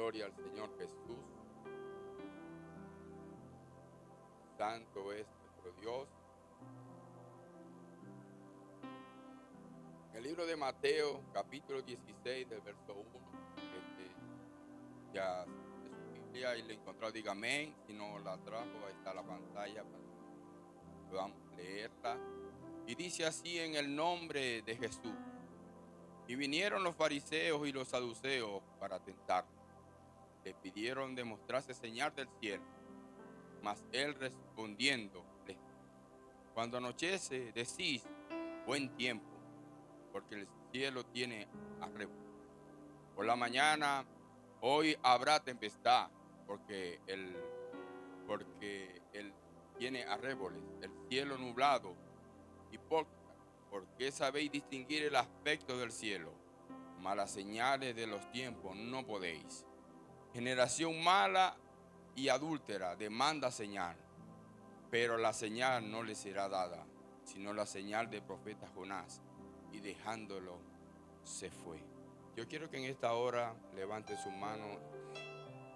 Gloria al Señor Jesús. Santo es nuestro Dios. En el libro de Mateo, capítulo 16, del verso 1. Ya de su Biblia y le encontró, diga amén. Si no la trajo, ahí está la pantalla para que podamos leerla. Y dice así: en el nombre de Jesús. Y vinieron los fariseos y los saduceos para tentarlo. Le pidieron demostrarse señal del cielo. Mas él respondiendo les dijo: cuando anochece, decís buen tiempo, porque el cielo tiene arrebol. Por la mañana, hoy habrá tempestad, porque él tiene arreboles. El cielo nublado, hipócrita, porque sabéis distinguir el aspecto del cielo, mas las señales de los tiempos no podéis. Generación mala y adúltera demanda señal, pero la señal no le será dada, sino la señal del profeta Jonás, y dejándolo se fue. Yo quiero que en esta hora levante su mano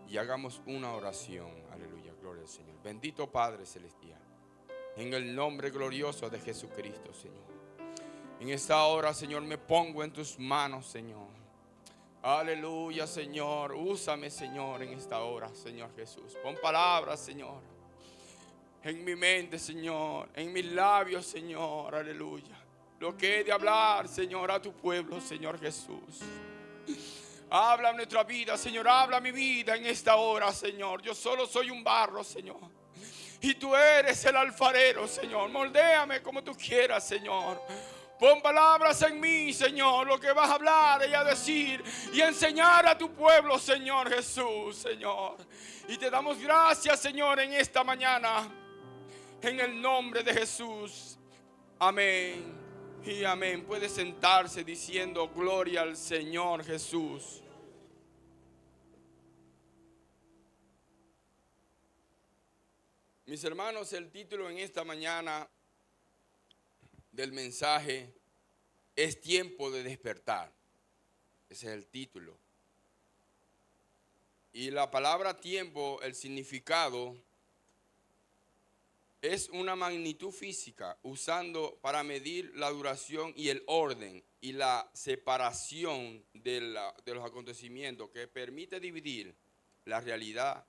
y hagamos una oración. Aleluya, gloria al Señor. Bendito Padre Celestial, en el nombre glorioso de Jesucristo, Señor. En esta hora, Señor, me pongo en tus manos, Señor. Aleluya, Señor. Úsame, Señor, en esta hora, Señor Jesús. Pon palabras, Señor, en mi mente, Señor, en mis labios, Señor. Aleluya. Lo que he de hablar, Señor, a tu pueblo, Señor Jesús. Habla nuestra vida, Señor. Habla mi vida en esta hora, Señor. Yo solo soy un barro, Señor, y tú eres el alfarero, Señor. Moldéame como tú quieras, Señor. Pon palabras en mí, Señor, lo que vas a hablar y a decir y a enseñar a tu pueblo, Señor Jesús, Señor. Y te damos gracias, Señor, en esta mañana, en el nombre de Jesús. Amén y amén. Puede sentarse diciendo gloria al Señor Jesús. Mis hermanos, el título en esta mañana del mensaje es tiempo de despertar. Ese es el título. Y la palabra tiempo, el significado, es una magnitud física usando para medir la duración y el orden y la separación de los acontecimientos, que permite dividir la realidad,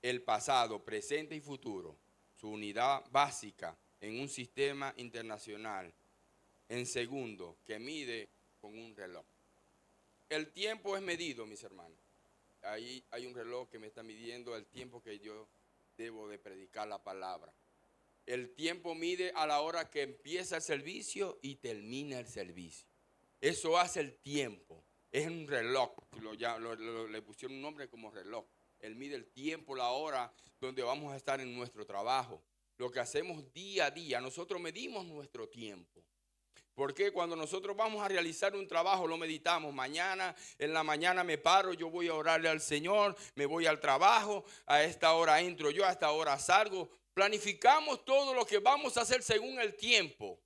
el pasado, presente y futuro, su unidad básica en un sistema internacional, en segundo, que mide con un reloj. El tiempo es medido, mis hermanos. Ahí hay un reloj que me está midiendo el tiempo que yo debo de predicar la palabra. El tiempo mide a la hora que empieza el servicio y termina el servicio. Eso hace el tiempo. Es un reloj. Le pusieron un nombre como reloj. Él mide el tiempo, la hora donde vamos a estar en nuestro trabajo. Lo que hacemos día a día, nosotros medimos nuestro tiempo. Porque cuando nosotros vamos a realizar un trabajo, lo meditamos. Mañana, en la mañana me paro, yo voy a orarle al Señor, me voy al trabajo, a esta hora entro yo, a esta hora salgo. Planificamos todo lo que vamos a hacer según el tiempo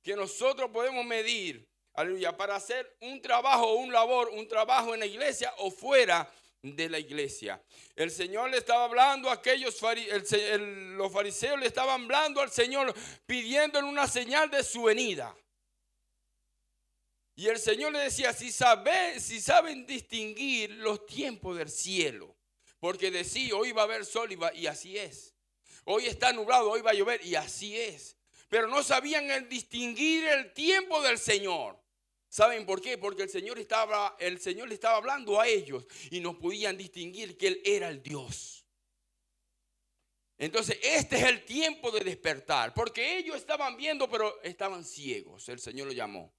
que nosotros podemos medir. Aleluya, para hacer un trabajo, un labor, un trabajo en la iglesia o fuera de la iglesia. El Señor le estaba hablando a aquellos los fariseos le estaban hablando al Señor pidiéndole una señal de su venida. Y el Señor le decía: si saben distinguir los tiempos del cielo, porque decía hoy va a haber sol y así es. Hoy está nublado, hoy va a llover y así es. Pero no sabían el distinguir el tiempo del Señor. ¿Saben por qué? Porque el Señor le estaba hablando a ellos y no podían distinguir que Él era el Dios. Entonces este es el tiempo de despertar, porque ellos estaban viendo pero estaban ciegos. El Señor lo llamó.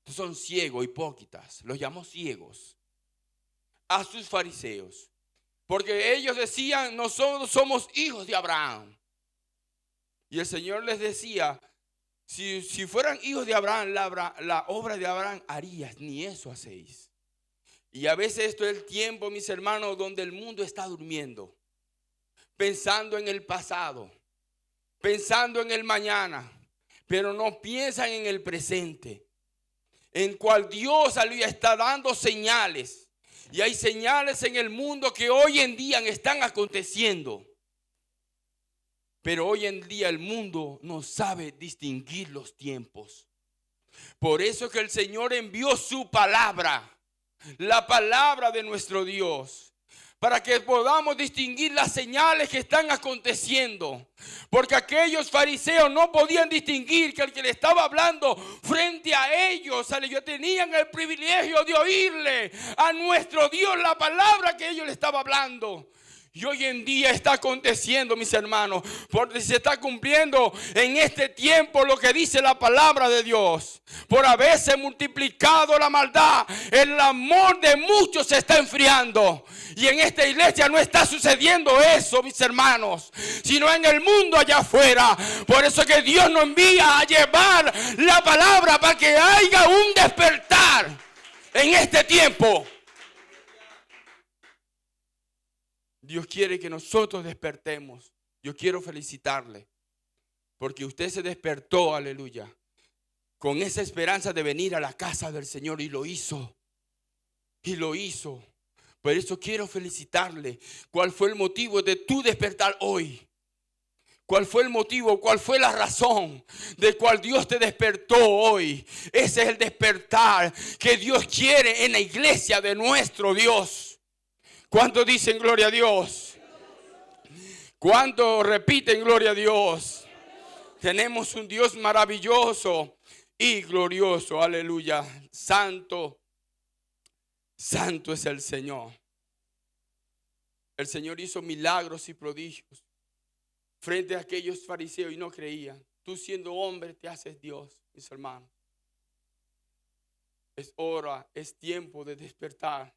Son ciegos, hipócritas. Los llamó ciegos a sus fariseos, porque ellos decían: nosotros somos hijos de Abraham. Y el Señor les decía: si fueran hijos de Abraham, la obra de Abraham harías, ni eso hacéis. Y a veces esto es el tiempo, mis hermanos, donde el mundo está durmiendo, pensando en el pasado, pensando en el mañana, pero no piensan en el presente, en cual Dios está dando señales. Y hay señales en el mundo que hoy en día están aconteciendo. Pero hoy en día el mundo no sabe distinguir los tiempos. Por eso es que el Señor envió su palabra, la palabra de nuestro Dios, para que podamos distinguir las señales que están aconteciendo. Porque aquellos fariseos no podían distinguir que el que le estaba hablando frente a ellos tenían el privilegio de oírle a nuestro Dios la palabra que ellos le estaban hablando. Y hoy en día está aconteciendo, mis hermanos, porque se está cumpliendo en este tiempo lo que dice la palabra de Dios. Por haberse multiplicado la maldad, el amor de muchos se está enfriando. Y en esta iglesia no está sucediendo eso, mis hermanos, sino en el mundo allá afuera. Por eso que Dios nos envía a llevar la palabra para que haya un despertar en este tiempo. Dios quiere que nosotros despertemos. Yo quiero felicitarle porque usted se despertó, aleluya, con esa esperanza de venir a la casa del Señor y lo hizo. Y lo hizo. Por eso quiero felicitarle. ¿Cuál fue el motivo de tu despertar hoy? ¿Cuál fue el motivo? ¿Cuál fue la razón de cual Dios te despertó hoy? Ese es el despertar que Dios quiere en la iglesia de nuestro Dios. ¿Cuántos dicen gloria a Dios? ¿Cuántos repiten gloria a Dios? Tenemos un Dios maravilloso y glorioso. Aleluya. Santo, santo es el Señor. El Señor hizo milagros y prodigios frente a aquellos fariseos y no creían. Tú siendo hombre te haces Dios, mis hermanos. Es hora, es tiempo de despertar.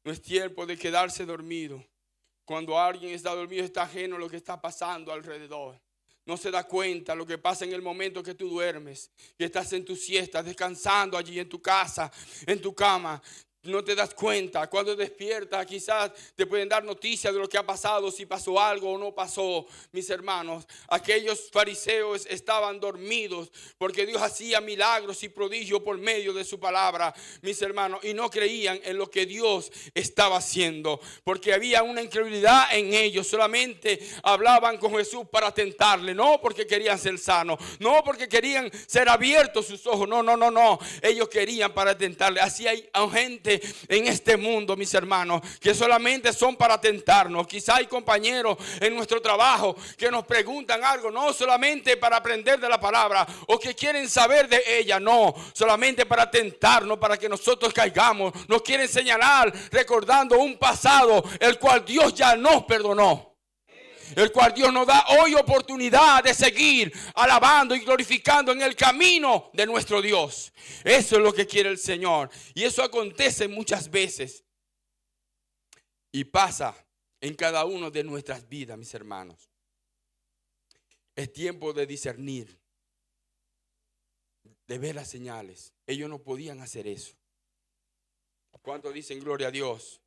No es tiempo de quedarse dormido. Cuando alguien está dormido está ajeno a lo que está pasando alrededor. No se da cuenta lo que pasa en el momento que tú duermes, que estás en tu siesta, descansando allí en tu casa, en tu cama. No te das cuenta. Cuando despiertas quizás te pueden dar noticias de lo que ha pasado, si pasó algo o no pasó. Mis hermanos, aquellos fariseos estaban dormidos porque Dios hacía milagros y prodigios por medio de su palabra, mis hermanos, y no creían en lo que Dios estaba haciendo porque había una incredulidad en ellos. Solamente hablaban con Jesús para tentarle, no porque querían ser sanos, no porque querían ser abiertos sus ojos, no. Ellos querían para tentarle. Así hay gente en este mundo, mis hermanos, que solamente son para tentarnos. Quizá hay compañeros en nuestro trabajo que nos preguntan algo, no solamente para aprender de la palabra o que quieren saber de ella, no, solamente para tentarnos, para que nosotros caigamos. Nos quieren señalar recordando un pasado el cual Dios ya nos perdonó, el cual Dios nos da hoy oportunidad de seguir alabando y glorificando en el camino de nuestro Dios. Eso es lo que quiere el Señor. Y eso acontece muchas veces. Y pasa en cada uno de nuestras vidas, mis hermanos. Es tiempo de discernir, de ver las señales. Ellos no podían hacer eso. ¿Cuántos dicen gloria a Dios?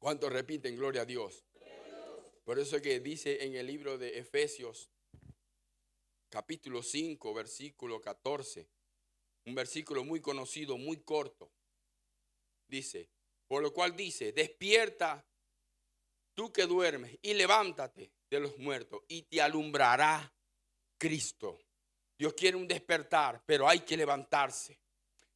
¿Cuántos repiten gloria a Dios? Por eso que dice en el libro de Efesios, capítulo 5, versículo 14, un versículo muy conocido, muy corto. Dice, por lo cual dice, despierta tú que duermes y levántate de los muertos y te alumbrará Cristo. Dios quiere un despertar, pero hay que levantarse,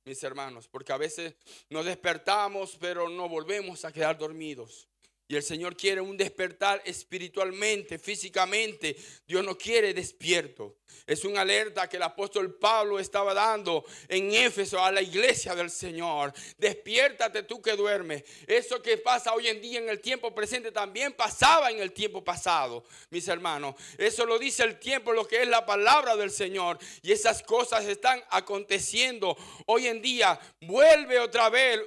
mis hermanos, porque a veces nos despertamos, pero no volvemos a quedar dormidos. Y el Señor quiere un despertar espiritualmente, físicamente. Dios nos quiere despierto. Es una alerta que el apóstol Pablo estaba dando en Éfeso a la iglesia del Señor. Despiértate tú que duermes. Eso que pasa hoy en día en el tiempo presente también pasaba en el tiempo pasado, mis hermanos. Eso lo dice el tiempo, lo que es la palabra del Señor. Y esas cosas están aconteciendo hoy en día. Vuelve otra vez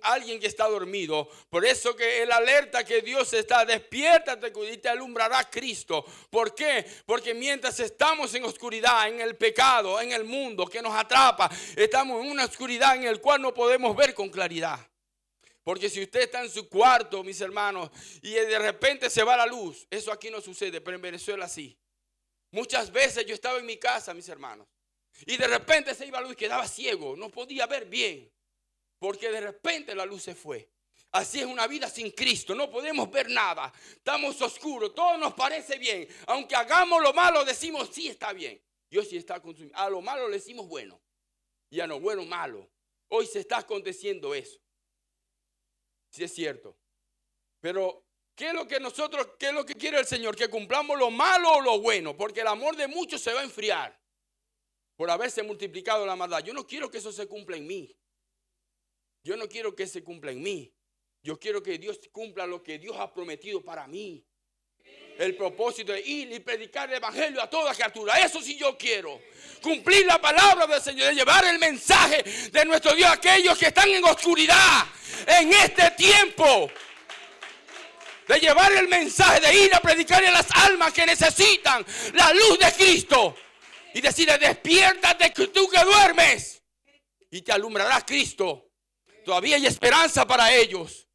alguien que está dormido. Por eso que el alerta que Dios está, despiértate y te alumbrará Cristo. ¿Por qué? Porque mientras estamos en oscuridad, en el pecado, en el mundo que nos atrapa, estamos en una oscuridad en el cual no podemos ver con claridad. Porque si usted está en su cuarto, mis hermanos, y de repente se va la luz, eso aquí no sucede, pero en Venezuela sí. Muchas veces yo estaba en mi casa, mis hermanos, y de repente se iba la luz y quedaba ciego, no podía ver bien. porque de repente la luz se fue. Así es una vida sin Cristo. No podemos ver nada. Estamos oscuros. Todo nos parece bien. Aunque hagamos lo malo, decimos sí está bien. Dios sí está consumido. A lo malo le decimos bueno. Y a lo bueno malo. Hoy se está aconteciendo eso. Sí es cierto. Pero ¿qué es lo que quiere el Señor? Que cumplamos lo malo o lo bueno. Porque el amor de muchos se va a enfriar por haberse multiplicado la maldad. Yo no quiero que eso se cumpla en mí. Yo no quiero que se cumpla en mí. Yo quiero que Dios cumpla lo que Dios ha prometido para mí. El propósito de ir y predicar el evangelio a toda criatura. Eso sí yo quiero. Cumplir la palabra del Señor. De llevar el mensaje de nuestro Dios a aquellos que están en oscuridad. En este tiempo. De llevar el mensaje. De ir a predicar a las almas que necesitan la luz de Cristo. Y decirle, despiértate que tú que duermes. Y te alumbrará Cristo. Todavía hay esperanza para ellos.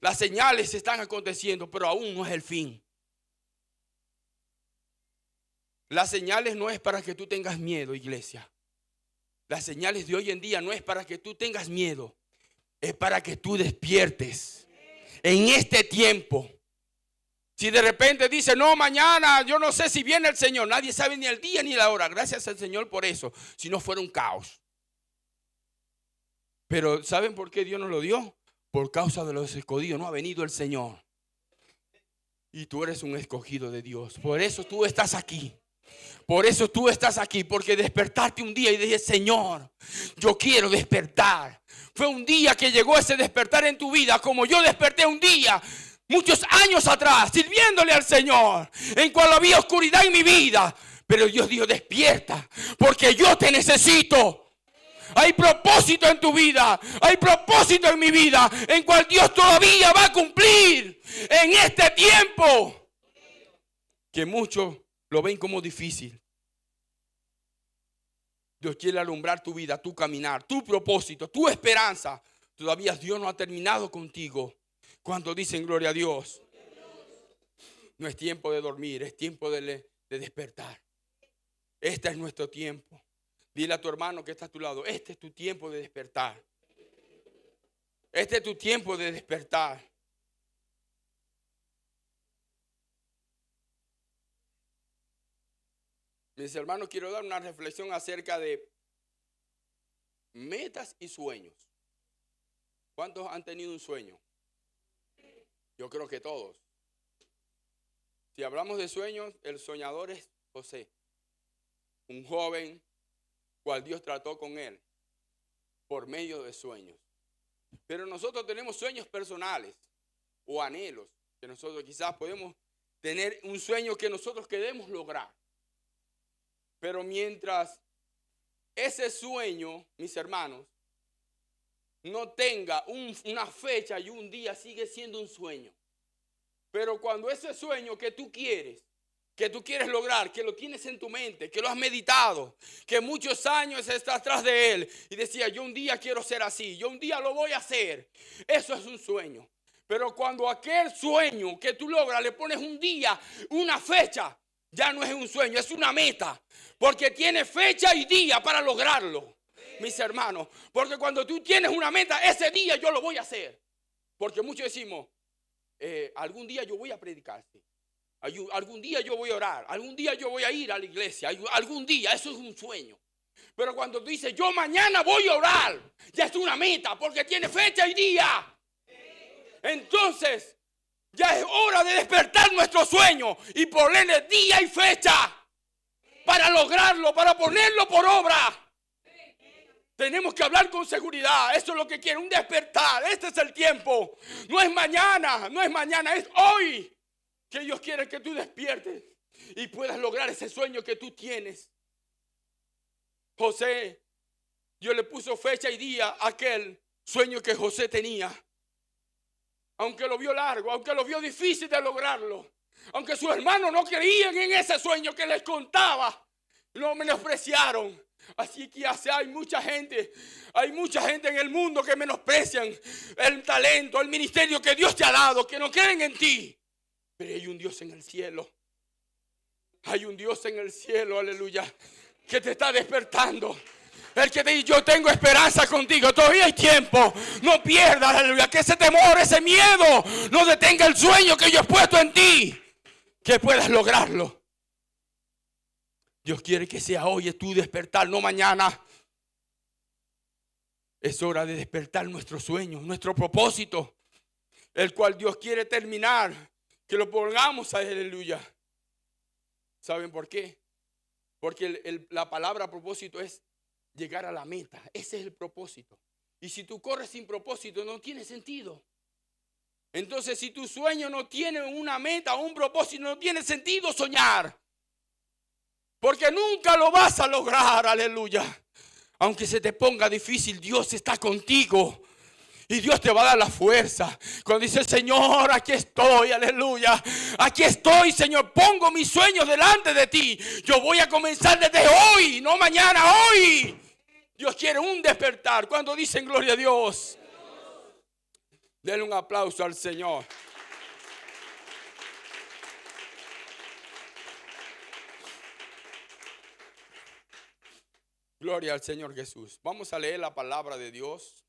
Las señales están aconteciendo, pero aún no es el fin. Las señales no es para que tú tengas miedo, iglesia. Las señales de hoy en día no es para que tú tengas miedo. Es para que tú despiertes en este tiempo. Si de repente dice, no, mañana, yo no sé si viene el Señor. Nadie sabe ni el día ni la hora. Gracias al Señor por eso. Si no fuera un caos. Pero ¿saben por qué Dios nos lo dio? Por causa de los escogidos. No ha venido el Señor. Y tú eres un escogido de Dios. Por eso tú estás aquí. Por eso tú estás aquí. Porque despertaste un día y dije, Señor, yo quiero despertar. Fue un día que llegó ese despertar en tu vida. Como yo desperté un día, muchos años atrás, sirviéndole al Señor. En cual había oscuridad en mi vida. Pero Dios dijo, despierta. Porque yo te necesito. Hay propósito en tu vida. Hay propósito en mi vida. En cual Dios todavía va a cumplir. En este tiempo. Que muchos lo ven como difícil. Dios quiere alumbrar tu vida, tu caminar, tu propósito, tu esperanza. Todavía Dios no ha terminado contigo. Cuando dicen gloria a Dios. No es tiempo de dormir. Es tiempo de despertar. Este es nuestro tiempo. Dile a tu hermano que está a tu lado, este es tu tiempo de despertar. Este es tu tiempo de despertar. Mis hermanos, quiero dar una reflexión acerca de metas y sueños. ¿Cuántos han tenido un sueño? Yo creo que todos. Si hablamos de sueños, el soñador es José, un joven cual Dios trató con él por medio de sueños. Pero nosotros tenemos sueños personales o anhelos que nosotros quizás podemos tener un sueño que nosotros queremos lograr. Pero mientras ese sueño, mis hermanos, no tenga una fecha y un día, sigue siendo un sueño. Pero cuando ese sueño que tú quieres lograr, que lo tienes en tu mente, que lo has meditado, que muchos años estás atrás de él y decía, yo un día quiero ser así, yo un día lo voy a hacer. Eso es un sueño. Pero cuando aquel sueño que tú logras le pones un día, una fecha, ya no es un sueño, es una meta. Porque tiene fecha y día para lograrlo, mis hermanos. Porque cuando tú tienes una meta, ese día yo lo voy a hacer. Porque muchos decimos, algún día yo voy a predicar, sí. Algún día yo voy a orar, algún día yo voy a ir a la iglesia, algún día, eso es un sueño. Pero cuando tú dices, yo mañana voy a orar, ya es una meta, porque tiene fecha y día. Entonces, ya es hora de despertar nuestro sueño y ponerle día y fecha para lograrlo, para ponerlo por obra. Tenemos que hablar con seguridad. Eso es lo que quiere, un despertar. Este es el tiempo. No es mañana, es hoy. Que Dios quiere que tú despiertes y puedas lograr ese sueño que tú tienes. José, Dios le puso fecha y día a aquel sueño que José tenía. Aunque lo vio largo, aunque lo vio difícil de lograrlo. Aunque sus hermanos no creían en ese sueño que les contaba. Lo menospreciaron. Así que hay mucha gente en el mundo que menosprecian el talento, el ministerio que Dios te ha dado, que no creen en ti. Pero hay un Dios en el cielo. Hay un Dios en el cielo, aleluya, que te está despertando. El que te dice, yo tengo esperanza contigo, todavía hay tiempo. No pierdas, aleluya, que ese temor, ese miedo no detenga el sueño que yo he puesto en ti, que puedas lograrlo. Dios quiere que sea hoy tu despertar, no mañana. Es hora de despertar nuestro sueño, nuestro propósito, el cual Dios quiere terminar, que lo pongamos, aleluya. ¿Saben por qué? Porque la palabra propósito es llegar a la meta. Ese es el propósito. Y si tú corres sin propósito, no tiene sentido. Entonces, si tu sueño no tiene una meta o un propósito, no tiene sentido soñar. Porque nunca lo vas a lograr, aleluya. Aunque se te ponga difícil, Dios está contigo. Y Dios te va a dar la fuerza. Cuando dice, Señor, aquí estoy, aleluya. Aquí estoy, Señor, pongo mis sueños delante de ti. Yo voy a comenzar desde hoy, no mañana, hoy. Dios quiere un despertar. Cuando dicen gloria a Dios, denle un aplauso al Señor. Gloria al Señor Jesús. Vamos a leer la palabra de Dios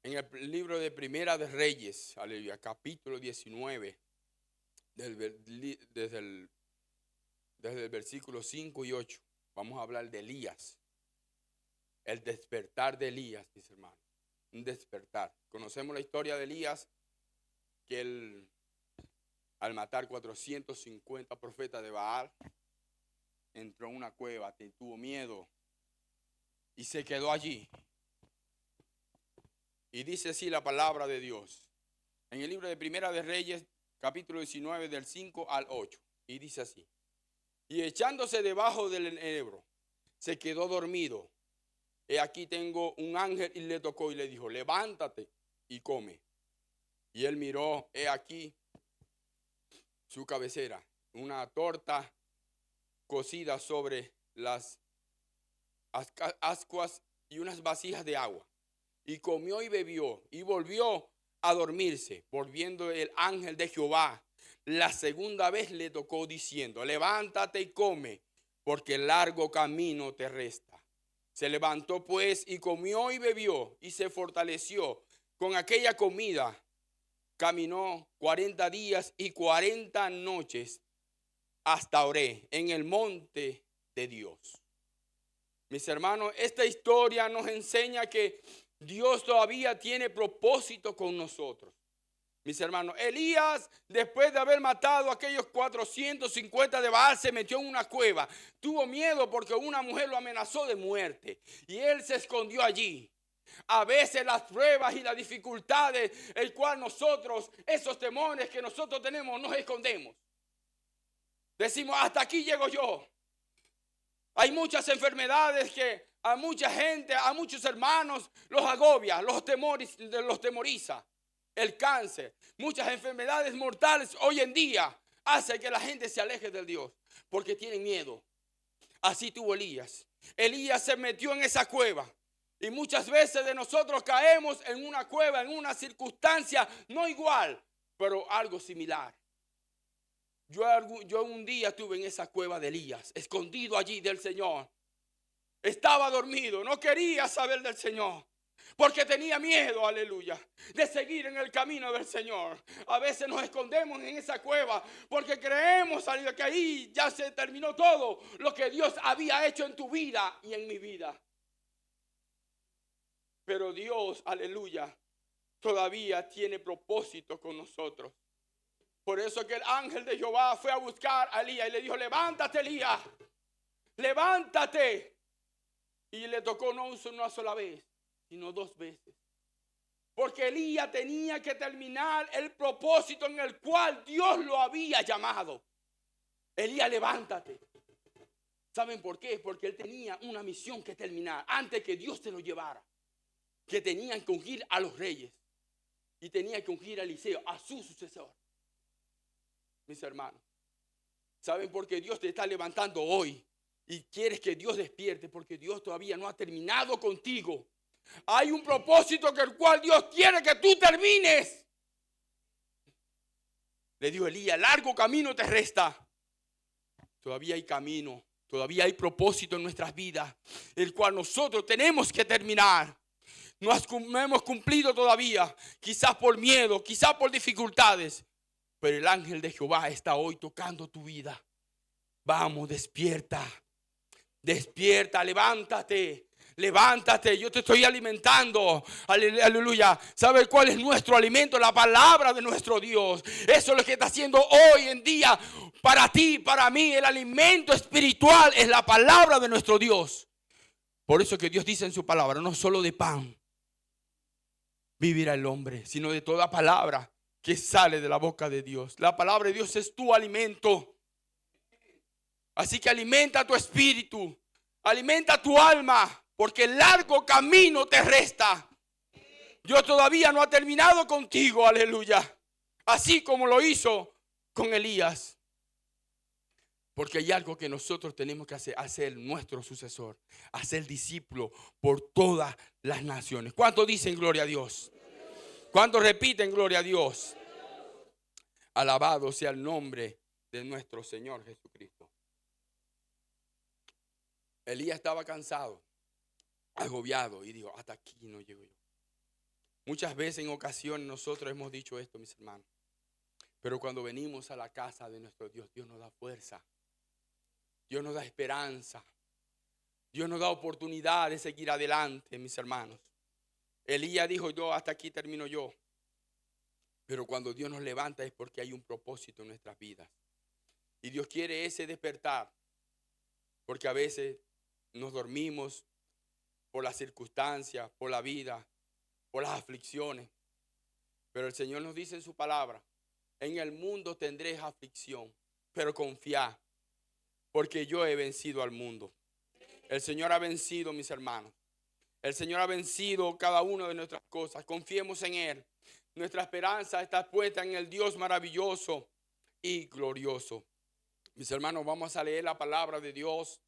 en el libro de Primera de Reyes, aleluya, capítulo 19, desde el versículo 5 y 8. Vamos a hablar de Elías. El despertar de Elías, mis hermanos. Un despertar. Conocemos la historia de Elías, que él, al matar 450 profetas de Baal, entró en una cueva, tuvo miedo y se quedó allí. Y dice así la palabra de Dios en el libro de Primera de Reyes, capítulo 19, del 5 al 8. Y dice así: y echándose debajo del enebro, se quedó dormido. He aquí tengo un ángel y le tocó y le dijo, levántate y come. Y él miró, he aquí su cabecera, una torta cocida sobre las ascuas y unas vasijas de agua. Y comió y bebió y volvió a dormirse. Volviendo el ángel de Jehová la segunda vez le tocó diciendo, levántate y come, porque largo camino te resta. Se levantó pues y comió y bebió y se fortaleció con aquella comida. Caminó 40 días y 40 noches hasta Oré, en el monte de Dios. Mis hermanos, esta historia nos enseña que Dios todavía tiene propósito con nosotros. Mis hermanos, Elías, después de haber matado a aquellos 450 de Baal, se metió en una cueva. Tuvo miedo porque una mujer lo amenazó de muerte y él se escondió allí. A veces las pruebas y las dificultades, el cual nosotros, esos temores que nosotros tenemos, nos escondemos. Decimos, hasta aquí llego yo. Hay muchas enfermedades que a mucha gente, a muchos hermanos los agobia, los temoriza. El cáncer, muchas enfermedades mortales hoy en día hace que la gente se aleje de Dios porque tienen miedo. Así tuvo Elías. Elías se metió en esa cueva. Y muchas veces de nosotros caemos en una cueva, en una circunstancia no igual, pero algo similar. Yo un día estuve en esa cueva de Elías, escondido allí del Señor. Estaba dormido, no quería saber del Señor, porque tenía miedo, aleluya, de seguir en el camino del Señor. A veces nos escondemos en esa cueva porque creemos, aleluya, que ahí ya se terminó todo lo que Dios había hecho en tu vida y en mi vida. Pero Dios, aleluya, todavía tiene propósito con nosotros. Por eso que el ángel de Jehová fue a buscar a Elías y le dijo, levántate, Elías, levántate. Y le tocó no una sola vez, sino 2 veces. Porque Elías tenía que terminar el propósito en el cual Dios lo había llamado. Elías, levántate. ¿Saben por qué? Porque él tenía una misión que terminar antes que Dios se lo llevara. Que tenían que ungir a los reyes y tenía que ungir a Eliseo, a su sucesor. Mis hermanos, ¿saben por qué Dios te está levantando hoy? Y quieres que Dios despierte, porque Dios todavía no ha terminado contigo. Hay un propósito que el cual Dios quiere que tú termines. Le dijo Elías, largo camino te resta. Todavía hay camino, Todavía hay propósito en nuestras vidas, el cual nosotros tenemos que terminar. No hemos cumplido todavía, quizás por miedo, quizás por dificultades. Pero el ángel de Jehová está hoy tocando tu vida. Vamos, despierta. Despierta, levántate. Levántate, yo te estoy alimentando. Aleluya. ¿Sabe cuál es nuestro alimento? La palabra de nuestro Dios. Eso es lo que está haciendo hoy en día para ti, para mí. El alimento espiritual es la palabra de nuestro Dios. Por eso que Dios dice en su palabra, no solo de pan vivirá el hombre, sino de toda palabra que sale de la boca de Dios. La palabra de Dios es tu alimento. Así que alimenta tu espíritu, alimenta tu alma. Porque el largo camino te resta. Dios todavía no ha terminado contigo, aleluya. Así como lo hizo con Elías. Porque hay algo que nosotros tenemos que hacer nuestro sucesor. Hacer discípulo por todas las naciones. ¿Cuántos dicen gloria a Dios? ¿Cuántos repiten gloria a Dios? Alabado sea el nombre de nuestro Señor Jesucristo. Elías estaba cansado, agobiado, y dijo, hasta aquí no llego yo. Muchas veces en ocasiones nosotros hemos dicho esto, mis hermanos. Pero cuando venimos a la casa de nuestro Dios, Dios nos da fuerza. Dios nos da esperanza. Dios nos da oportunidad de seguir adelante, mis hermanos. Elías dijo, yo hasta aquí termino yo. Pero cuando Dios nos levanta es porque hay un propósito en nuestras vidas. Y Dios quiere ese despertar. Porque a veces nos dormimos por las circunstancias, por la vida, por las aflicciones. Pero el Señor nos dice en su palabra, en el mundo tendréis aflicción, pero confiad, porque yo he vencido al mundo. El Señor ha vencido, mis hermanos. El Señor ha vencido cada una de nuestras cosas. Confiemos en Él. Nuestra esperanza está puesta en el Dios maravilloso y glorioso. Mis hermanos, vamos a leer la palabra de Dios.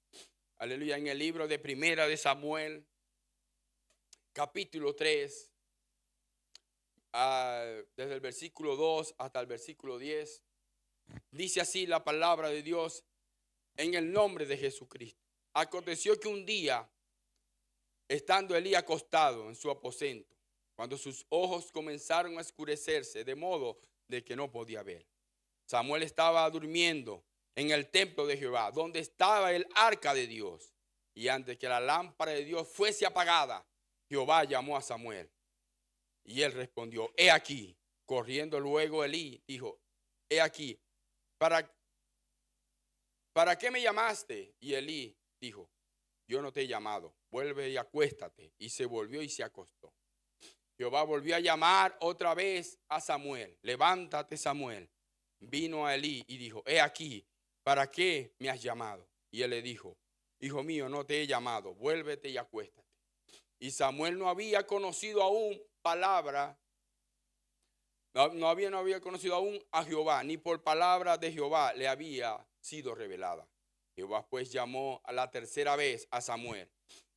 Aleluya, en el libro de Primera de Samuel, capítulo 3, desde el versículo 2 hasta el versículo 10. Dice así la palabra de Dios en el nombre de Jesucristo. Aconteció que un día, estando Elías acostado en su aposento, cuando sus ojos comenzaron a oscurecerse de modo de que no podía ver, Samuel estaba durmiendo en el templo de Jehová, donde estaba el arca de Dios. Y antes que la lámpara de Dios fuese apagada, Jehová llamó a Samuel. Y él respondió, he aquí. Corriendo luego Elí dijo, he aquí, ¿para qué me llamaste? Y Elí dijo, yo no te he llamado, vuelve y acuéstate. Y se volvió y se acostó. Jehová volvió a llamar otra vez a Samuel. Levántate, Samuel. Vino a Elí y dijo, he aquí, ¿para qué me has llamado? Y él le dijo, hijo mío, no te he llamado, vuélvete y acuéstate. Y Samuel no había conocido aún palabra, no había conocido aún a Jehová, ni por palabra de Jehová le había sido revelada. Jehová pues llamó a la tercera vez a Samuel,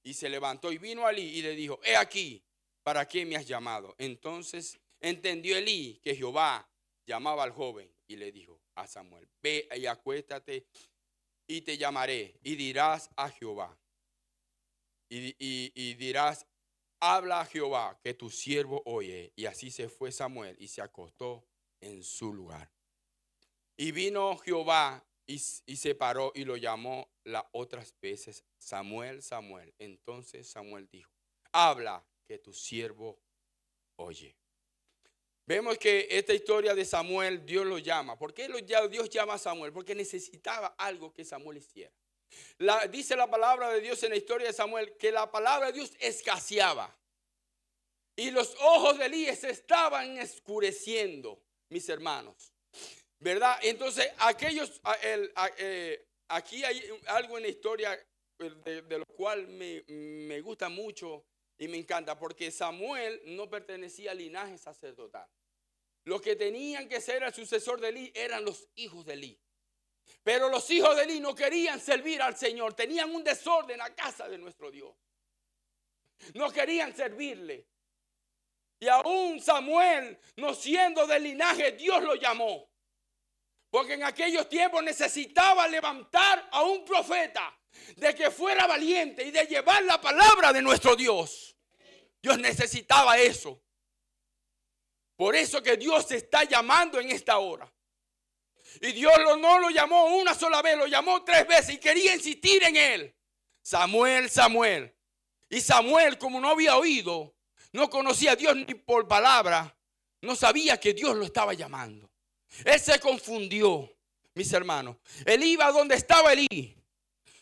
y se levantó y vino a Elí y le dijo, he aquí, ¿para qué me has llamado? Entonces entendió Elí que Jehová llamaba al joven y le dijo a Samuel, ve y acuéstate y te llamaré y dirás a Jehová. Y dirás, habla a Jehová que tu siervo oye. Y así se fue Samuel y se acostó en su lugar. Y vino Jehová y se paró y lo llamó las otras veces, Samuel, Samuel. Entonces Samuel dijo, habla que tu siervo oye. Vemos que esta historia de Samuel, Dios lo llama. ¿Por qué Dios llama a Samuel? Porque necesitaba algo que Samuel hiciera. Dice la palabra de Dios en la historia de Samuel que la palabra de Dios escaseaba. Y los ojos de Elías se estaban oscureciendo, mis hermanos. ¿Verdad? Entonces, aquí hay algo en la historia de lo cual me gusta mucho y me encanta. Porque Samuel no pertenecía al linaje sacerdotal. Los que tenían que ser el sucesor de Elí eran los hijos de Elí. Pero los hijos de Elí no querían servir al Señor. Tenían un desorden en la casa de nuestro Dios. No querían servirle. Y aún Samuel, no siendo del linaje, Dios lo llamó. Porque en aquellos tiempos necesitaba levantar a un profeta, de que fuera valiente y de llevar la palabra de nuestro Dios. Dios necesitaba eso. Por eso que Dios se está llamando en esta hora. Y Dios no lo llamó una sola vez, lo llamó 3 veces y quería insistir en él. Samuel, Samuel. Y Samuel, como no había oído, no conocía a Dios ni por palabra, no sabía que Dios lo estaba llamando. Él se confundió, mis hermanos. Él iba donde estaba Elí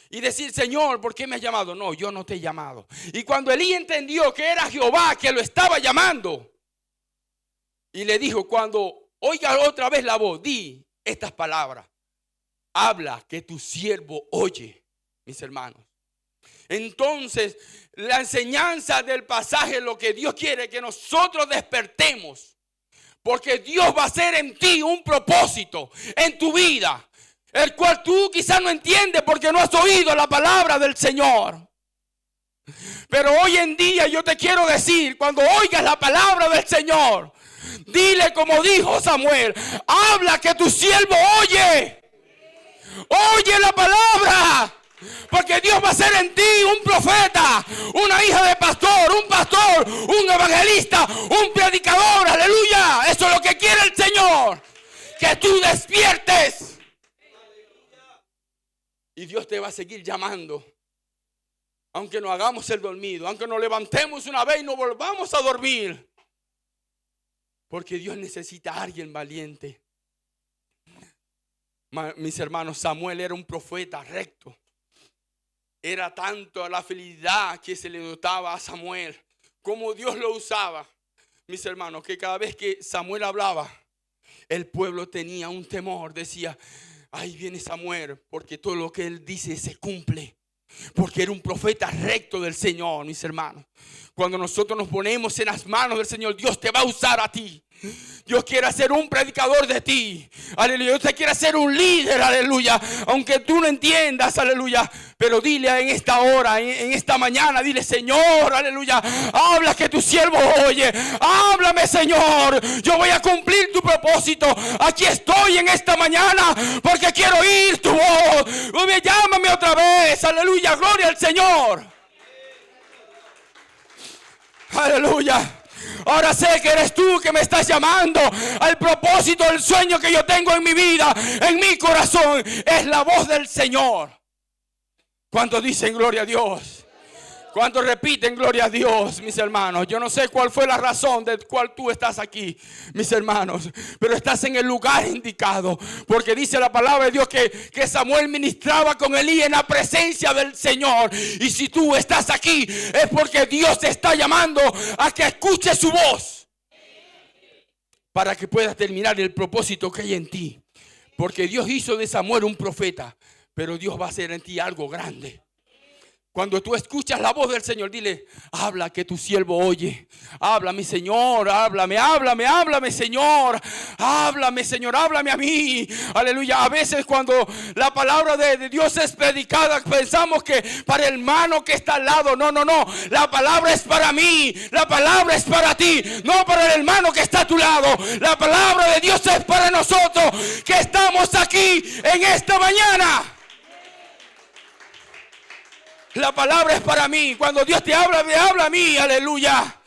y decir: Señor, ¿por qué me has llamado? No, yo no te he llamado. Y cuando Elí entendió que era Jehová que lo estaba llamando, y le dijo: cuando oigas otra vez la voz, di estas palabras: habla, que tu siervo oye, mis hermanos. Entonces, la enseñanza del pasaje, lo que Dios quiere que nosotros despertemos, porque Dios va a hacer en ti un propósito en tu vida, el cual tú quizás no entiendes porque no has oído la palabra del Señor. Pero hoy en día yo te quiero decir, cuando oigas la palabra del Señor, dile como dijo Samuel: habla, que tu siervo oye. Oye la palabra. Porque Dios va a ser en ti un profeta, una hija de pastor, un evangelista, un predicador. Aleluya. Eso es lo que quiere el Señor, que tú despiertes. Y Dios te va a seguir llamando. Aunque nos hagamos el dormido, aunque nos levantemos una vez y nos volvamos a dormir. Porque Dios necesita a alguien valiente. Mis hermanos, Samuel era un profeta recto. Era tanto la fidelidad que se le notaba a Samuel, como Dios lo usaba, mis hermanos, que cada vez que Samuel hablaba, el pueblo tenía un temor. Decía: ahí viene Samuel, porque todo lo que él dice se cumple. Porque era un profeta recto del Señor, mis hermanos. Cuando nosotros nos ponemos en las manos del Señor, Dios te va a usar a ti. Dios quiere hacer un predicador de ti. Aleluya. Dios te quiere hacer un líder. Aleluya. Aunque tú no entiendas. Aleluya. Pero dile en esta hora, en esta mañana, dile: Señor, aleluya, habla, que tu siervo oye. Háblame, Señor. Yo voy a cumplir tu propósito. Aquí estoy en esta mañana porque quiero oír tu voz. Llámame otra vez. Aleluya. Gloria al Señor. Aleluya. Ahora sé que eres tú que me estás llamando al propósito del sueño que yo tengo en mi vida, en mi corazón. Es la voz del Señor. ¿Cuántos dicen gloria a Dios? ¿Cuántos repiten gloria a Dios, mis hermanos? Yo no sé cuál fue la razón de cual tú estás aquí, mis hermanos, pero estás en el lugar indicado, porque dice la palabra de Dios que Samuel ministraba con Elí en la presencia del Señor. Y si tú estás aquí, es porque Dios te está llamando a que escuches su voz, para que puedas terminar el propósito que hay en ti. Porque Dios hizo de Samuel un profeta, pero Dios va a hacer en ti algo grande. Cuando tú escuchas la voz del Señor, dile: habla, que tu siervo oye. Háblame, Señor, háblame, Señor. Háblame, Señor, háblame a mí. Aleluya. A veces cuando la palabra de Dios es predicada, pensamos que para el hermano que está al lado. No. La palabra es para mí. La palabra es para ti. No para el hermano que está a tu lado. La palabra de Dios es para nosotros que estamos aquí en esta mañana. La palabra es para mí. Cuando Dios te habla, me habla a mí. Aleluya.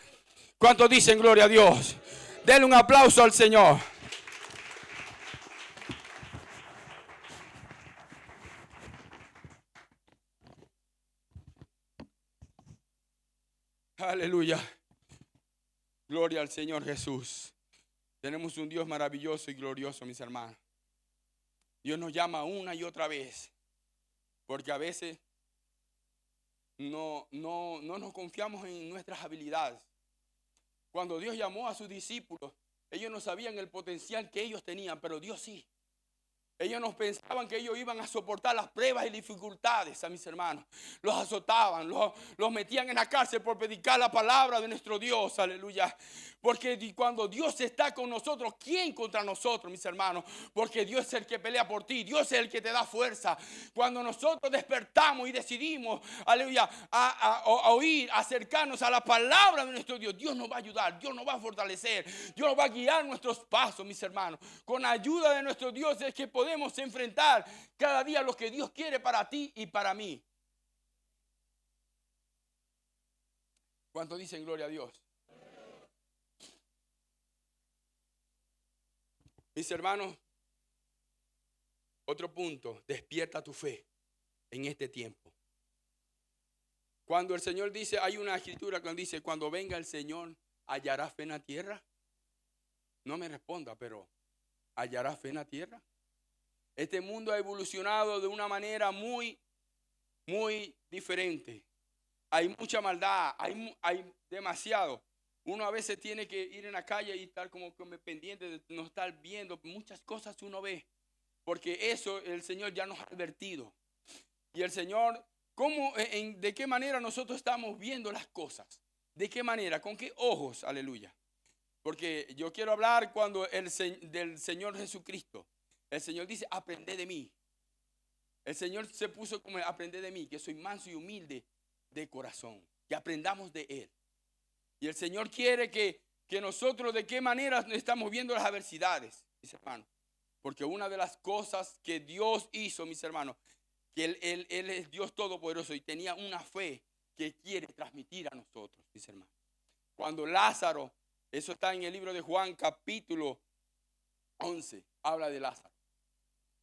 ¿Cuántos dicen gloria a Dios? Denle un aplauso al Señor. Aleluya. Gloria al Señor Jesús. Tenemos un Dios maravilloso y glorioso, mis hermanos. Dios nos llama una y otra vez, porque a veces no nos confiamos en nuestras habilidades. Cuando Dios llamó a sus discípulos, ellos no sabían el potencial que ellos tenían, pero Dios sí. Ellos no pensaban que ellos iban a soportar las pruebas y dificultades, a mis hermanos. Los azotaban, los metían en la cárcel por predicar la palabra de nuestro Dios, aleluya. Porque cuando Dios está con nosotros, ¿quién contra nosotros, mis hermanos? Porque Dios es el que pelea por ti, Dios es el que te da fuerza. Cuando nosotros despertamos y decidimos, aleluya, a oír, acercarnos a la palabra de nuestro Dios, Dios nos va a ayudar, Dios nos va a fortalecer, Dios nos va a guiar nuestros pasos, mis hermanos. Con ayuda de nuestro Dios es que podemos enfrentar cada día lo que Dios quiere para ti y para mí. ¿Cuántos dicen gloria a Dios? Mis hermanos, otro punto, despierta tu fe en este tiempo. Cuando el Señor dice, hay una escritura que dice, cuando venga el Señor, ¿hallará fe en la tierra? No me responda, pero ¿hallará fe en la tierra? Este mundo ha evolucionado de una manera muy diferente. Hay mucha maldad, hay demasiado. Uno a veces tiene que ir en la calle y estar como pendiente de no estar viendo muchas cosas que uno ve. Porque eso el Señor ya nos ha advertido. Y el Señor, ¿de qué manera nosotros estamos viendo las cosas? ¿De qué manera? ¿Con qué ojos? Aleluya. Porque yo quiero hablar del Señor Jesucristo. El Señor dice, aprended de mí. El Señor se puso como aprended de mí, que soy manso y humilde de corazón. Que aprendamos de Él. Y el Señor quiere que nosotros de qué manera estamos viendo las adversidades, mis hermanos. Porque una de las cosas que Dios hizo, mis hermanos, que Él es Dios Todopoderoso y tenía una fe que quiere transmitir a nosotros, mis hermanos. Cuando Lázaro, eso está en el libro de Juan capítulo 11, habla de Lázaro.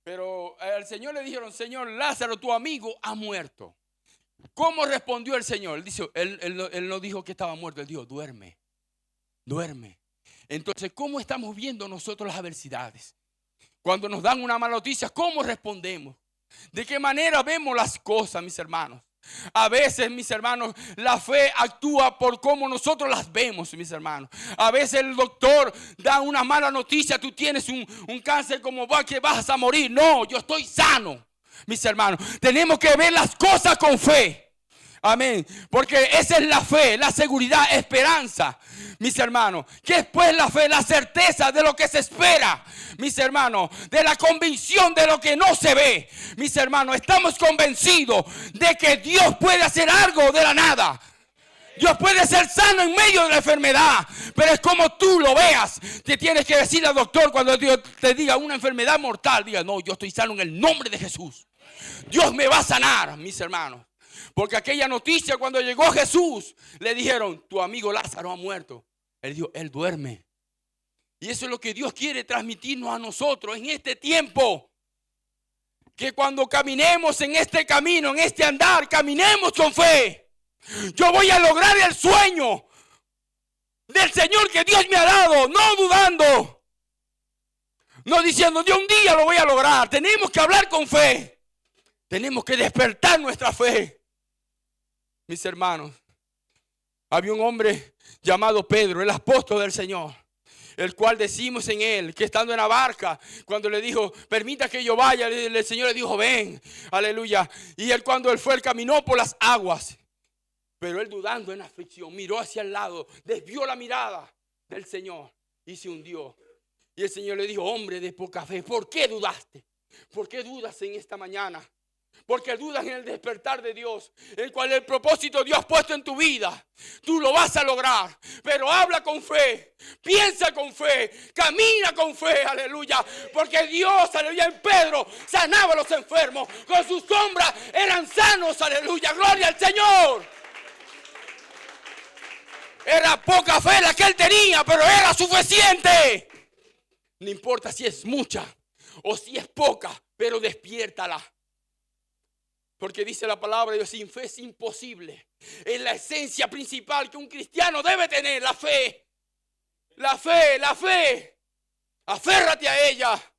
Pero al Señor le dijeron, Señor, Lázaro, tu amigo ha muerto. ¿Cómo respondió el Señor? Él no dijo que estaba muerto, él dijo, duerme, duerme. Entonces, ¿cómo estamos viendo nosotros las adversidades? Cuando nos dan una mala noticia, ¿cómo respondemos? ¿De qué manera vemos las cosas, mis hermanos? A veces, mis hermanos, la fe actúa por cómo nosotros las vemos, mis hermanos. A veces el doctor da una mala noticia, tú tienes un cáncer como que vas a morir. No, yo estoy sano. Mis hermanos, tenemos que ver las cosas con fe. Amén. Porque esa es la fe, la seguridad, esperanza. Mis hermanos, ¿qué es pues la fe? La certeza de lo que se espera. Mis hermanos, de la convicción de lo que no se ve. Mis hermanos, estamos convencidos de que Dios puede hacer algo de la nada. Dios puede ser sano en medio de la enfermedad, pero es como tú lo veas. Te tienes que decir al doctor cuando Dios te diga una enfermedad mortal, diga, no, yo estoy sano en el nombre de Jesús. Dios me va a sanar, mis hermanos. Porque aquella noticia cuando llegó Jesús, le dijeron, tu amigo Lázaro ha muerto. Él dijo, él duerme. Y eso es lo que Dios quiere transmitirnos a nosotros en este tiempo. Que cuando caminemos en este camino, en este andar, caminemos con fe. Yo voy a lograr el sueño del Señor que Dios me ha dado, no dudando, no diciendo de un día lo voy a lograr. Tenemos que hablar con fe, tenemos que despertar nuestra fe. Mis hermanos, había un hombre llamado Pedro, el apóstol del Señor, el cual decimos en él que estando en la barca, cuando le dijo, permita que yo vaya, el Señor le dijo, ven, aleluya. Y él cuando él fue, él caminó por las aguas. Pero él dudando en aflicción, miró hacia el lado, desvió la mirada del Señor y se hundió. Y el Señor le dijo, hombre de poca fe, ¿por qué dudaste? ¿Por qué dudas en esta mañana? Porque dudas en el despertar de Dios, el cual el propósito Dios ha puesto en tu vida. Tú lo vas a lograr, pero habla con fe, piensa con fe, camina con fe, aleluya. Porque Dios, aleluya, en Pedro sanaba a los enfermos, con sus sombras eran sanos, aleluya, gloria al Señor. Era poca fe la que él tenía, pero era suficiente. No importa si es mucha o si es poca, pero despiértala. Porque dice la palabra de Dios, sin fe es imposible. Es la esencia principal que un cristiano debe tener, la fe. La fe, la fe. Aférrate a ella.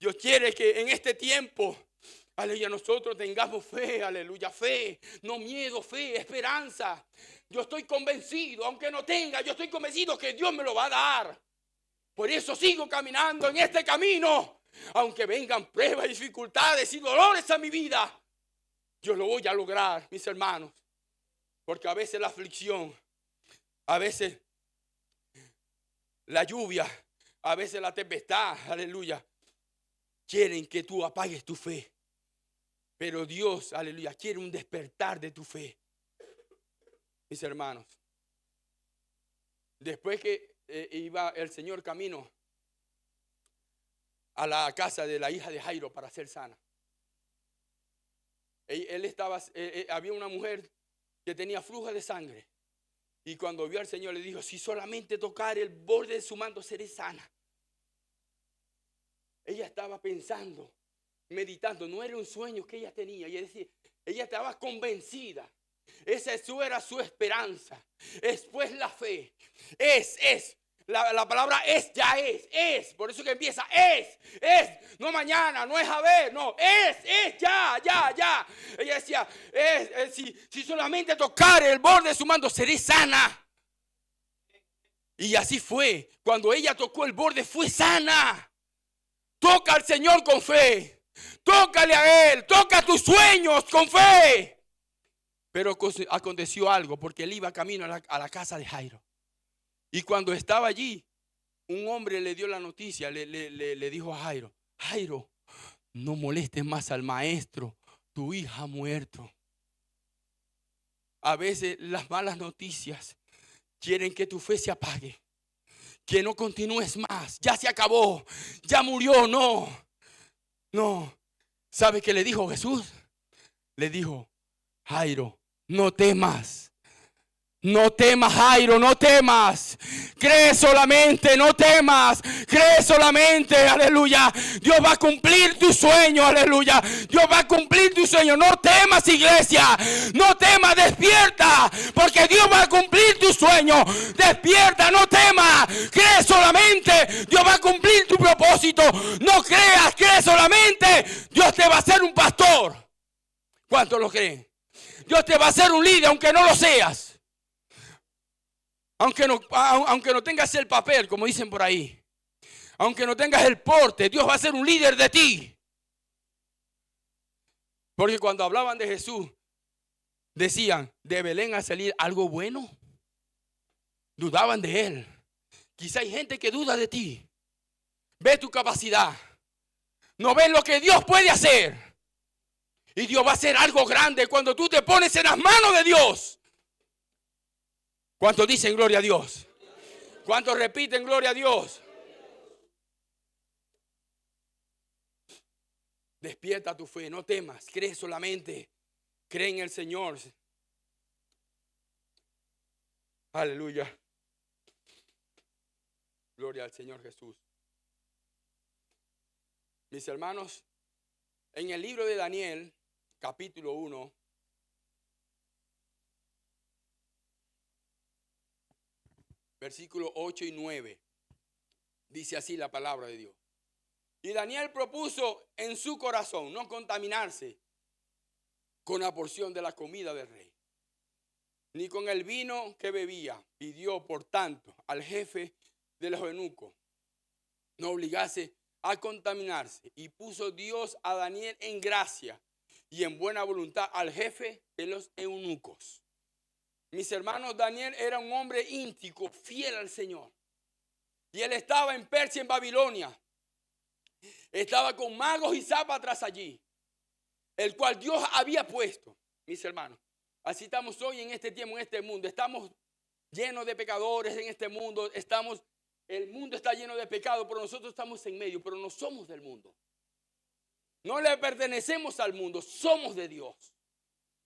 Dios quiere que en este tiempo, aleluya, nosotros tengamos fe, aleluya, fe. No miedo, fe, esperanza. Yo estoy convencido, aunque no tenga, yo estoy convencido que Dios me lo va a dar. Por eso sigo caminando en este camino. aunque vengan pruebas, dificultades y dolores a mi vida, yo lo voy a lograr, mis hermanos. Porque a veces la aflicción, a veces la lluvia, a veces la tempestad, aleluya, quieren que tú apagues tu fe. Pero Dios, aleluya, quiere un despertar de tu fe. Mis hermanos, después que iba el Señor camino a la casa de la hija de Jairo para ser sana. Había una mujer que tenía flujo de sangre. Y cuando vio al Señor le dijo, si solamente tocar el borde de su manto seré sana. Ella estaba pensando, meditando, no era un sueño que ella tenía. Ella estaba convencida. Esa era su esperanza. Después la fe. La palabra es, ya es. Por eso que empieza, es. No mañana, no es a ver, no, ya. Ella decía, si solamente tocar el borde de su manto, seré sana. Y así fue. Cuando ella tocó el borde, fue sana. Toca al Señor con fe. Tócale a Él. Toca tus sueños con fe. Pero aconteció algo, porque él iba camino a la casa de Jairo. Y cuando estaba allí, un hombre le dio la noticia, le dijo a Jairo, Jairo, no molestes más al maestro, tu hija ha muerto. A veces las malas noticias quieren que tu fe se apague, que no continúes más, ya se acabó, ya murió, no. ¿Sabe qué le dijo Jesús? Le dijo, Jairo, no temas. No temas, Jairo, no temas. Cree solamente, no temas. Cree solamente, aleluya. Dios va a cumplir tu sueño, aleluya. Dios va a cumplir tu sueño. No temas, iglesia. No temas, despierta. Porque Dios va a cumplir tu sueño. Despierta, no temas. Cree solamente. Dios va a cumplir tu propósito. No creas, cree solamente. Dios te va a hacer un pastor. ¿Cuántos lo creen? Dios te va a hacer un líder, aunque no lo seas. Aunque no tengas el papel, como dicen por ahí. Aunque no tengas el porte, Dios va a ser un líder de ti. Porque cuando hablaban de Jesús, decían, ¿de Belén a salir algo bueno? Dudaban de Él. Quizá hay gente que duda de ti. Ve tu capacidad. No ves lo que Dios puede hacer. Y Dios va a hacer algo grande cuando tú te pones en las manos de Dios. ¿Cuántos dicen gloria a Dios? ¿Cuántos repiten gloria a Dios? Despierta tu fe, no temas, cree solamente, cree en el Señor. Aleluya. Gloria al Señor Jesús. Mis hermanos, en el libro de Daniel, capítulo 1, versículos 8 y 9, dice así la palabra de Dios. Y Daniel propuso en su corazón no contaminarse con la porción de la comida del rey, ni con el vino que bebía. Pidió, por tanto, al jefe de los eunucos no obligase a contaminarse. Y puso Dios a Daniel en gracia y en buena voluntad al jefe de los eunucos. Mis hermanos, Daniel era un hombre íntegro, fiel al Señor. Y él estaba en Persia, en Babilonia. Estaba con magos y sápatras allí, el cual Dios había puesto. Mis hermanos, así estamos hoy en este tiempo, en este mundo. Estamos llenos de pecadores en este mundo. El mundo está lleno de pecado, pero nosotros estamos en medio, pero no somos del mundo. No le pertenecemos al mundo, somos de Dios.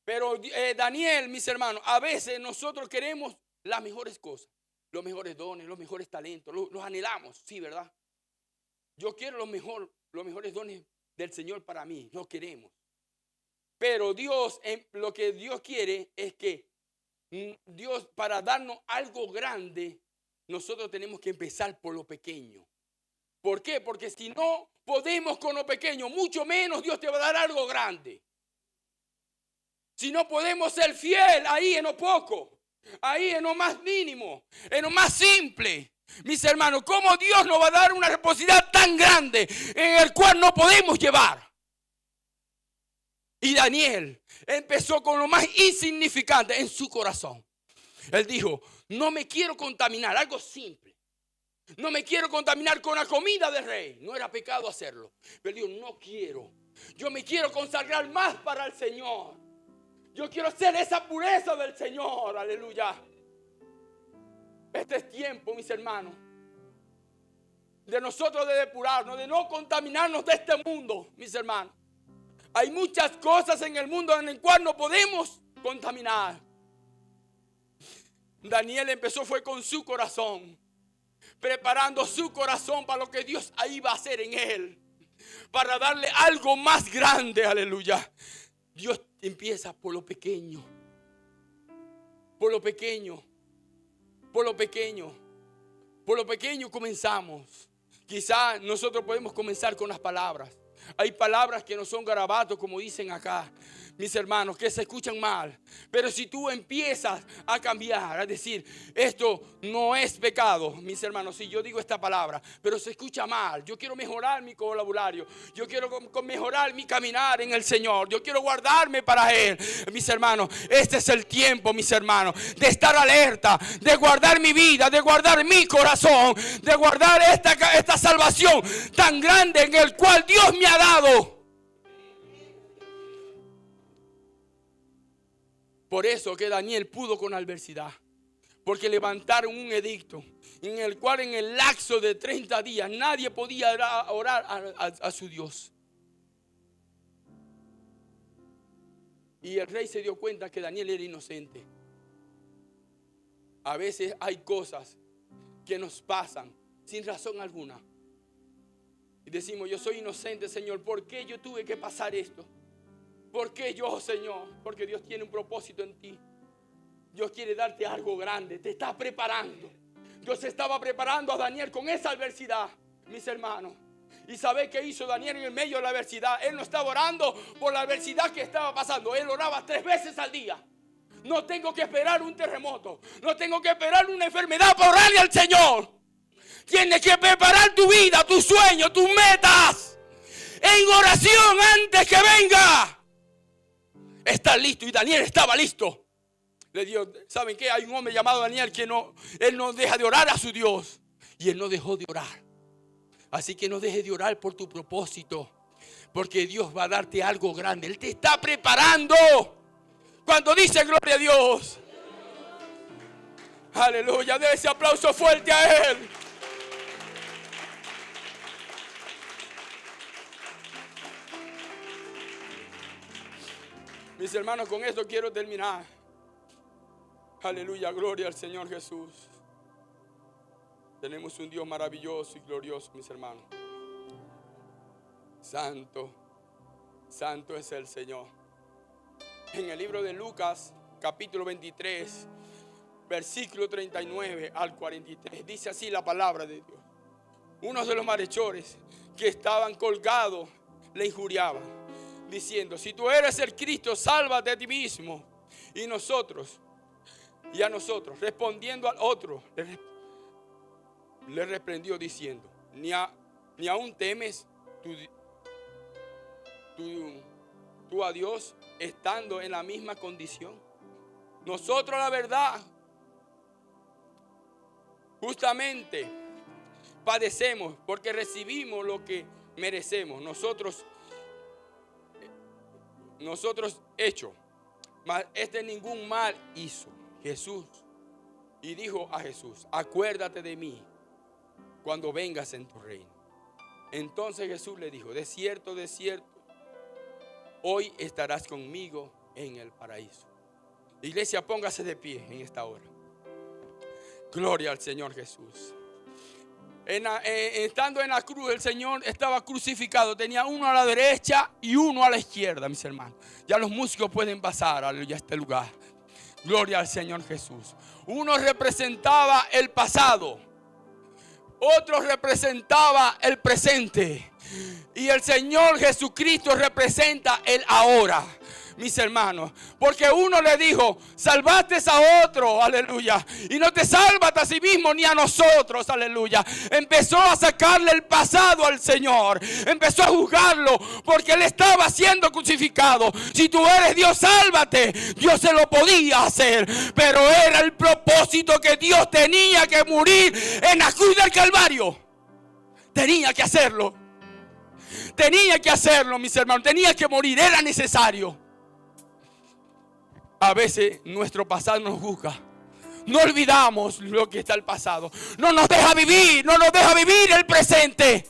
Pero Daniel, mis hermanos, a veces nosotros queremos las mejores cosas, los mejores dones, los mejores talentos, los anhelamos, sí, ¿verdad? Yo quiero los mejores dones del Señor para mí, no queremos. Pero Dios, lo que Dios quiere es que Dios, para darnos algo grande, nosotros tenemos que empezar por lo pequeño. ¿Por qué? Porque si no podemos con lo pequeño, mucho menos Dios te va a dar algo grande. Si no podemos ser fiel ahí en lo poco, ahí en lo más mínimo, en lo más simple, Mis hermanos, ¿cómo Dios nos va a dar una responsabilidad tan grande en el cual no podemos llevar? Y Daniel empezó con lo más insignificante en su corazón. Él dijo, no me quiero contaminar, algo simple. No me quiero contaminar con la comida del rey. No era pecado hacerlo. Pero dijo, no quiero. Yo me quiero consagrar más para el Señor. Yo quiero ser esa pureza del Señor. Aleluya. Este es tiempo, mis hermanos, de nosotros de depurarnos, de no contaminarnos de este mundo, mis hermanos. Hay muchas cosas en el mundo en el cual no podemos contaminar. Daniel empezó fue con su corazón, preparando su corazón para lo que Dios iba a hacer en él, para darle algo más grande, aleluya. Dios empieza por lo pequeño, por lo pequeño. Por lo pequeño comenzamos. Quizá nosotros podemos comenzar con las palabras. Hay palabras que no son garabatos, como dicen acá, mis hermanos, que se escuchan mal. Pero si tú empiezas a cambiar, a decir, esto no es pecado, mis hermanos, si yo digo esta palabra, pero se escucha mal, yo quiero mejorar mi vocabulario, yo quiero mejorar mi caminar en el Señor, yo quiero guardarme para Él, mis hermanos. Este es el tiempo, mis hermanos, de estar alerta, de guardar mi vida, de guardar mi corazón, de guardar esta salvación tan grande en el cual Dios me ha dado. Por eso que Daniel pudo con adversidad, porque levantaron un edicto en el cual en el lapso de 30 días nadie podía orar a su Dios. Y el rey se dio cuenta que Daniel era inocente. A veces hay cosas que nos pasan sin razón alguna. Y decimos, yo soy inocente, Señor, ¿por qué yo tuve que pasar esto? ¿Por qué yo, Señor? Porque Dios tiene un propósito en ti. Dios quiere darte algo grande, te está preparando. Dios estaba preparando a Daniel con esa adversidad, mis hermanos. ¿Y sabe qué hizo Daniel en el medio de la adversidad? Él no estaba orando por la adversidad que estaba pasando. Él oraba 3 veces al día. No tengo que esperar un terremoto. No tengo que esperar una enfermedad para orarle al Señor. Tienes que preparar tu vida, tus sueños, tus metas en oración antes que venga. Está listo, y Daniel estaba listo. Le dijo, ¿saben qué? Hay un hombre llamado Daniel que él no deja de orar a su Dios. Y él no dejó de orar. Así que no dejes de orar por tu propósito, porque Dios va a darte algo grande. Él te está preparando. Cuando dice gloria a Dios, aleluya, dé ese aplauso fuerte a Él. Mis hermanos, con esto quiero terminar. Aleluya, gloria al Señor Jesús. Tenemos un Dios maravilloso y glorioso, mis hermanos. Santo, santo es el Señor. En el libro de Lucas, capítulo 23, versículo 39 al 43, dice así la palabra de Dios. Unos de los malhechores que estaban colgados le injuriaban, diciendo, si tú eres el Cristo, sálvate a ti mismo y a nosotros. Respondiendo al otro, le reprendió diciendo, ni aún temes tú a Dios estando en la misma condición. Nosotros, la verdad, justamente padecemos porque recibimos lo que merecemos. Nosotros hecho, mas ningún mal hizo. Jesús, y dijo a Jesús, acuérdate de mí cuando vengas en tu reino. Entonces Jesús le dijo, de cierto, hoy estarás conmigo en el paraíso. Iglesia, póngase de pie en esta hora. Gloria al Señor Jesús. Estando en la cruz, el Señor estaba crucificado. Tenía uno a la derecha y uno a la izquierda, mis hermanos. Ya los músicos pueden pasar a este lugar. Gloria al Señor Jesús. Uno representaba el pasado, otro representaba el presente, y el Señor Jesucristo representa el ahora. mis hermanos, porque uno le dijo, salvaste a otro, aleluya, y no te salvas a sí mismo ni a nosotros, aleluya. Empezó a sacarle el pasado al Señor, empezó a juzgarlo porque él estaba siendo crucificado. Si tú eres Dios, sálvate. Dios se lo podía hacer, pero era el propósito que Dios tenía que morir en la cruz del Calvario. Tenía que hacerlo. Tenía que hacerlo, mis hermanos. Tenía que morir, era necesario. A veces nuestro pasado nos juzga. No olvidamos lo que está el pasado. No nos deja vivir, no nos deja vivir el presente.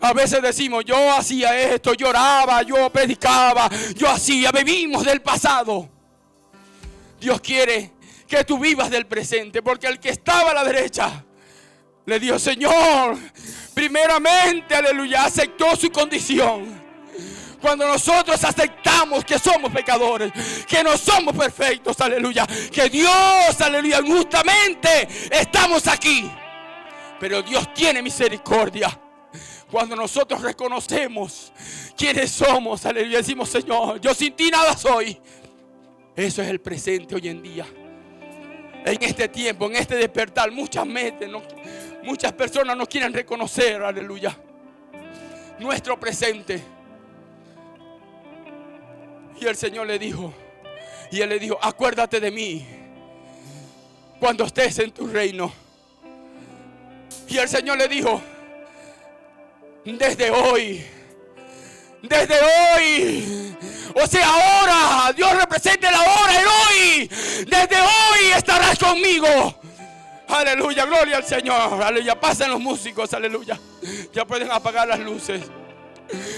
A veces decimos, yo hacía esto, lloraba, yo predicaba, yo hacía, vivimos del pasado. Dios quiere que tú vivas del presente, porque el que estaba a la derecha le dijo, Señor, primeramente, aleluya, aceptó su condición. Cuando nosotros aceptamos que somos pecadores, que no somos perfectos, aleluya, que Dios, aleluya, justamente estamos aquí. Pero Dios tiene misericordia. Cuando nosotros reconocemos quiénes somos, aleluya, decimos, Señor, yo sin ti nada soy. Eso es el presente hoy en día. En este tiempo, en este despertar, muchas personas no quieren reconocer, aleluya, nuestro presente. Y el Señor le dijo, acuérdate de mí cuando estés en tu reino. Y el Señor le dijo, desde hoy, o sea, ahora, Dios representa la hora, el hoy. Desde hoy estarás conmigo. Aleluya, gloria al Señor. Aleluya, pasen los músicos, aleluya. Ya pueden apagar las luces.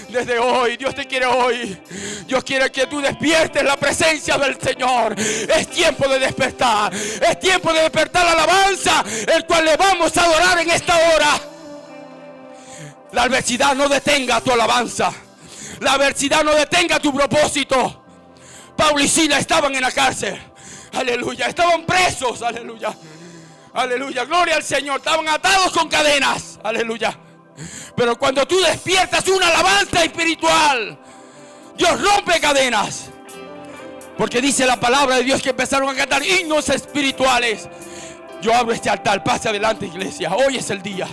Desde hoy, Dios te quiere hoy. Dios quiere que tú despiertes la presencia del Señor. Es tiempo de despertar. Es tiempo de despertar la alabanza, el cual le vamos a adorar en esta hora. La adversidad no detenga tu alabanza. La adversidad no detenga tu propósito. Pablo y Silas estaban en la cárcel. Aleluya, estaban presos. Aleluya. Aleluya, gloria al Señor. Estaban atados con cadenas. Aleluya. Pero cuando tú despiertas una alabanza espiritual, Dios rompe cadenas. Porque dice la palabra de Dios que empezaron a cantar himnos espirituales. Yo abro este altar, pase adelante, iglesia. Hoy es el día,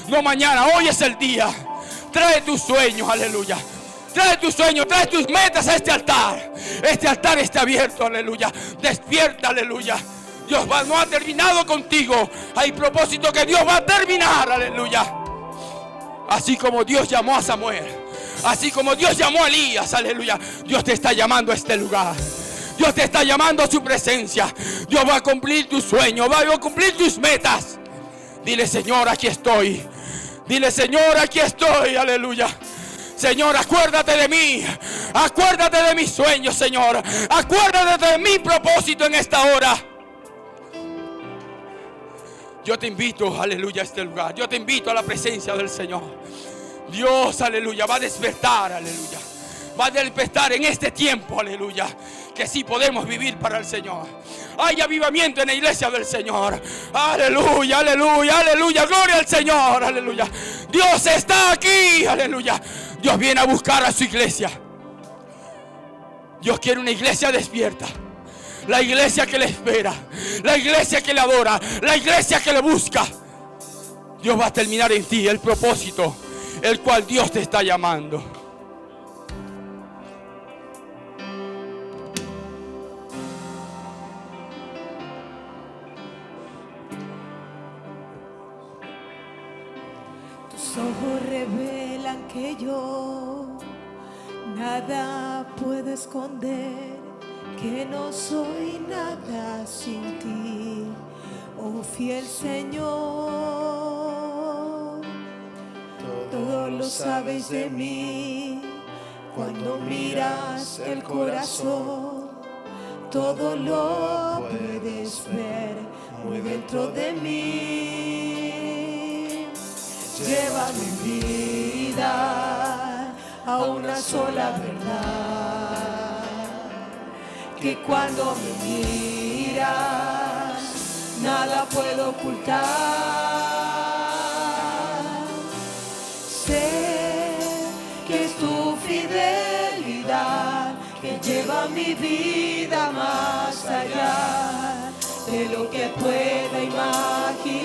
no mañana, hoy es el día. Trae tus sueños, aleluya. Trae tus sueños, trae tus metas a este altar. Este altar está abierto, aleluya. Despierta, aleluya. Dios no ha terminado contigo. Hay propósito que Dios va a terminar, aleluya. Así como Dios llamó a Samuel, así como Dios llamó a Elías, aleluya. Dios te está llamando a este lugar. Dios te está llamando a su presencia. Dios va a cumplir tus sueños, va a cumplir tus metas. Dile, Señor, aquí estoy. Dile, Señor, aquí estoy, aleluya. Señor, acuérdate de mí. Acuérdate de mis sueños, Señor. Acuérdate de mi propósito en esta hora. Yo te invito, aleluya, a este lugar. Yo te invito a la presencia del Señor. Dios, aleluya, va a despertar, aleluya. Va a despertar en este tiempo, aleluya, que sí podemos vivir para el Señor. Hay avivamiento en la iglesia del Señor. Aleluya, aleluya, aleluya, gloria al Señor, aleluya. Dios está aquí, aleluya. Dios viene a buscar a su iglesia. Dios quiere una iglesia despierta. La iglesia que le espera, la iglesia que le adora, la iglesia que le busca. Dios va a terminar en ti el propósito, el cual Dios te está llamando. Tus ojos revelan que yo nada puedo esconder, que no soy nada sin ti, oh fiel Señor. Todo lo sabes de mí, cuando miras el corazón, todo lo puedes ver muy dentro de mí. Lleva mi vida a una sola verdad, que cuando me miras nada puedo ocultar. Sé que es tu fidelidad mi vida más allá de lo que pueda imaginar.